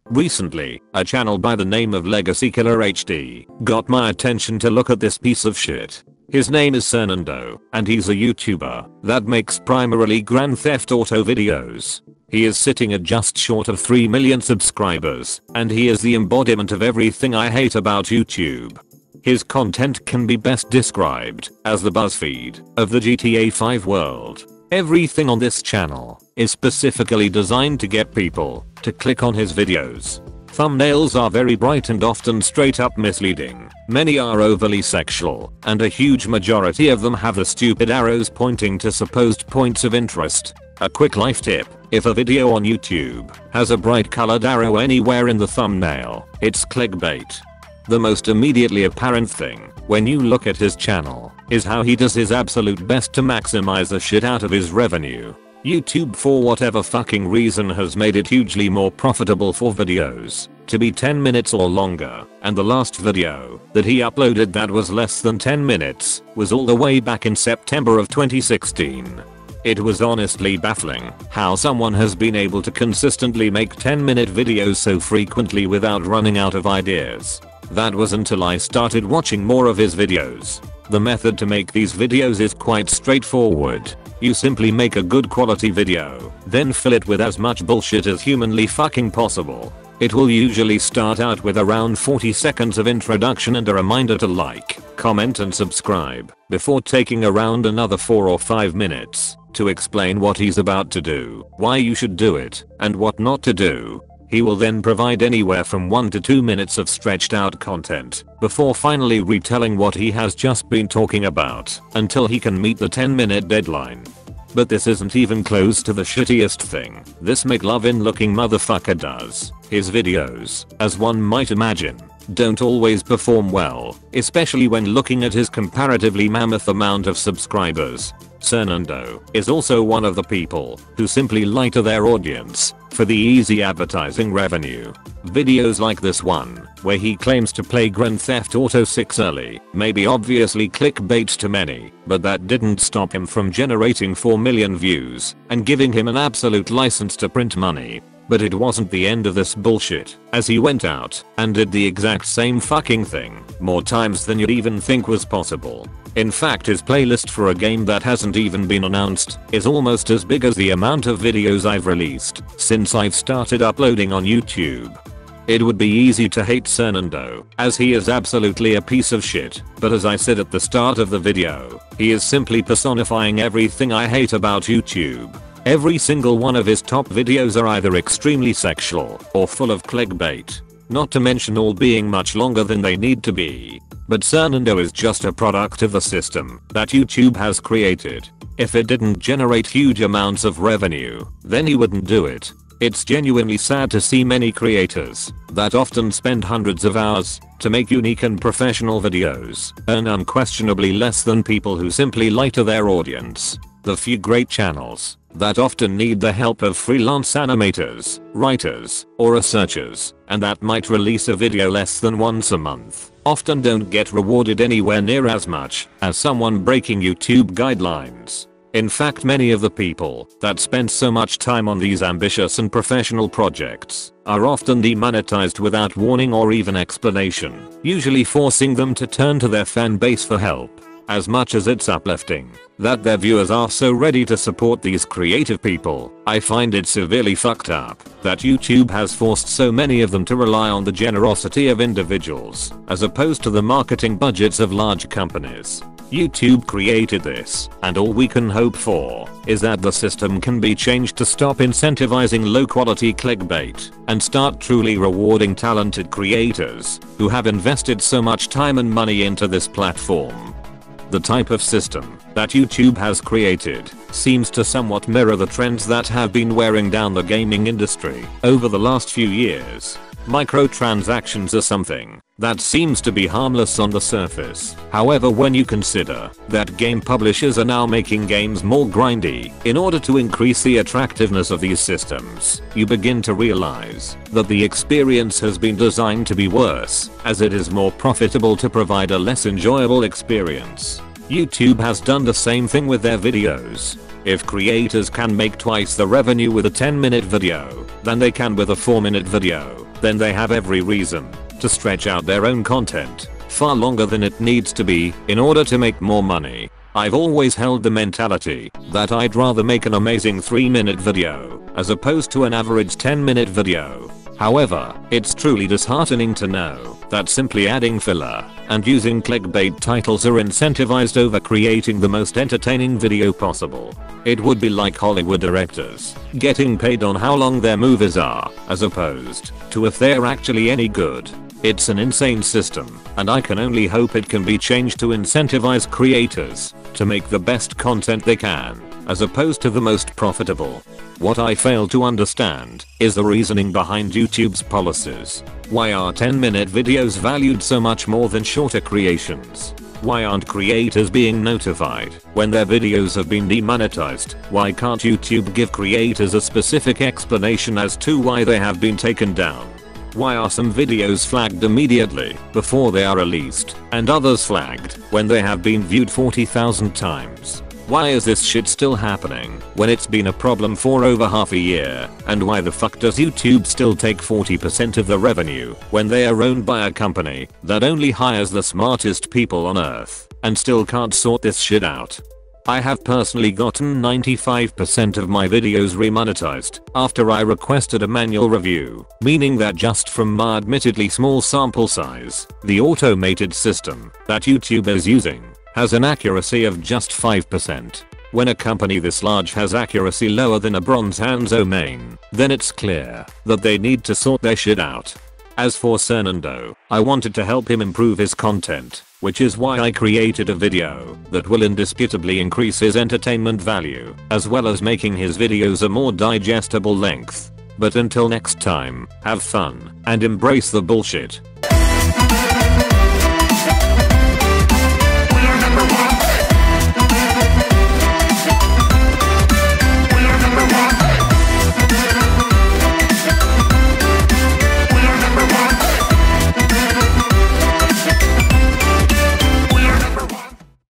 Recently, a channel by the name of LegacyKillaHD got my attention to look at this piece of shit. His name is Sernandoe, and he's a YouTuber that makes primarily Grand Theft Auto videos. He is sitting at just short of 3 million subscribers, and he is the embodiment of everything I hate about YouTube. His content can be best described as the BuzzFeed of the GTA 5 world. Everything on this channel is specifically designed to get people to click on his videos. Thumbnails are very bright and often straight up misleading. Many are overly sexual, and a huge majority of them have the stupid arrows pointing to supposed points of interest. A quick life tip: if a video on YouTube has a bright colored arrow anywhere in the thumbnail, it's clickbait. The most immediately apparent thing when you look at his channel is how he does his absolute best to maximize the shit out of his revenue. YouTube, for whatever fucking reason, has made it hugely more profitable for videos to be 10 minutes or longer, and the last video that he uploaded that was less than 10 minutes was all the way back in September of 2016. It was honestly baffling how someone has been able to consistently make 10-minute videos so frequently without running out of ideas. That was until I started watching more of his videos. The method to make these videos is quite straightforward. You simply make a good quality video, then fill it with as much bullshit as humanly fucking possible. It will usually start out with around 40 seconds of introduction and a reminder to like, comment and subscribe, before taking around another 4 or 5 minutes to explain what he's about to do, why you should do it, and what not to do. He will then provide anywhere from 1 to 2 minutes of stretched out content before finally retelling what he has just been talking about until he can meet the 10-minute deadline. But this isn't even close to the shittiest thing this McLovin looking motherfucker does. His videos, as one might imagine, don't always perform well, especially when looking at his comparatively mammoth amount of subscribers. Sernandoe is also one of the people who simply lie to their audience for the easy advertising revenue. Videos like this one, where he claims to play Grand Theft Auto 6 early, may be obviously clickbait to many, but that didn't stop him from generating 4 million views and giving him an absolute license to print money. But it wasn't the end of this bullshit, as he went out and did the exact same fucking thing more times than you'd even think was possible. In fact, his playlist for a game that hasn't even been announced is almost as big as the amount of videos I've released since I've started uploading on YouTube. It would be easy to hate Sernandoe, as he is absolutely a piece of shit, but as I said at the start of the video, he is simply personifying everything I hate about YouTube. Every single one of his top videos are either extremely sexual or full of clickbait, not to mention all being much longer than they need to be. But Sernandoe is just a product of the system that YouTube has created. If it didn't generate huge amounts of revenue, then he wouldn't do it. It's genuinely sad to see many creators that often spend hundreds of hours to make unique and professional videos earn unquestionably less than people who simply lie to their audience. The few great channels that often need the help of freelance animators, writers, or researchers, and that might release a video less than once a month, often don't get rewarded anywhere near as much as someone breaking YouTube guidelines. In fact, many of the people that spend so much time on these ambitious and professional projects are often demonetized without warning or even explanation, usually forcing them to turn to their fan base for help. As much as it's uplifting that their viewers are so ready to support these creative people, I find it severely fucked up that YouTube has forced so many of them to rely on the generosity of individuals as opposed to the marketing budgets of large companies. YouTube created this, and all we can hope for is that the system can be changed to stop incentivizing low-quality clickbait and start truly rewarding talented creators who have invested so much time and money into this platform. The type of system that YouTube has created seems to somewhat mirror the trends that have been wearing down the gaming industry over the last few years. Microtransactions are something that seems to be harmless on the surface. However, when you consider that game publishers are now making games more grindy in order to increase the attractiveness of these systems, you begin to realize that the experience has been designed to be worse, as it is more profitable to provide a less enjoyable experience. YouTube has done the same thing with their videos. If creators can make twice the revenue with a 10-minute video than they can with a 4-minute video, then they have every reason to stretch out their own content far longer than it needs to be in order to make more money. I've always held the mentality that I'd rather make an amazing 3-minute video as opposed to an average 10-minute video. However, it's truly disheartening to know that simply adding filler and using clickbait titles are incentivized over creating the most entertaining video possible. It would be like Hollywood directors getting paid on how long their movies are as opposed to if they're actually any good. It's an insane system, and I can only hope it can be changed to incentivize creators to make the best content they can, as opposed to the most profitable. What I fail to understand is the reasoning behind YouTube's policies. Why are 10-minute videos valued so much more than shorter creations? Why aren't creators being notified when their videos have been demonetized? Why can't YouTube give creators a specific explanation as to why they have been taken down? Why are some videos flagged immediately before they are released and others flagged when they have been viewed 40,000 times? Why is this shit still happening when it's been a problem for over half a year? And why the fuck does YouTube still take 40% of the revenue when they are owned by a company that only hires the smartest people on earth and still can't sort this shit out? I have personally gotten 95% of my videos remonetized after I requested a manual review, meaning that just from my admittedly small sample size, the automated system that YouTube is using has an accuracy of just 5%. When a company this large has accuracy lower than a bronze Hanzo main, then it's clear that they need to sort their shit out. As for Sernandoe, I wanted to help him improve his content, which is why I created a video that will indisputably increase his entertainment value, as well as making his videos a more digestible length. But until next time, have fun and embrace the bullshit.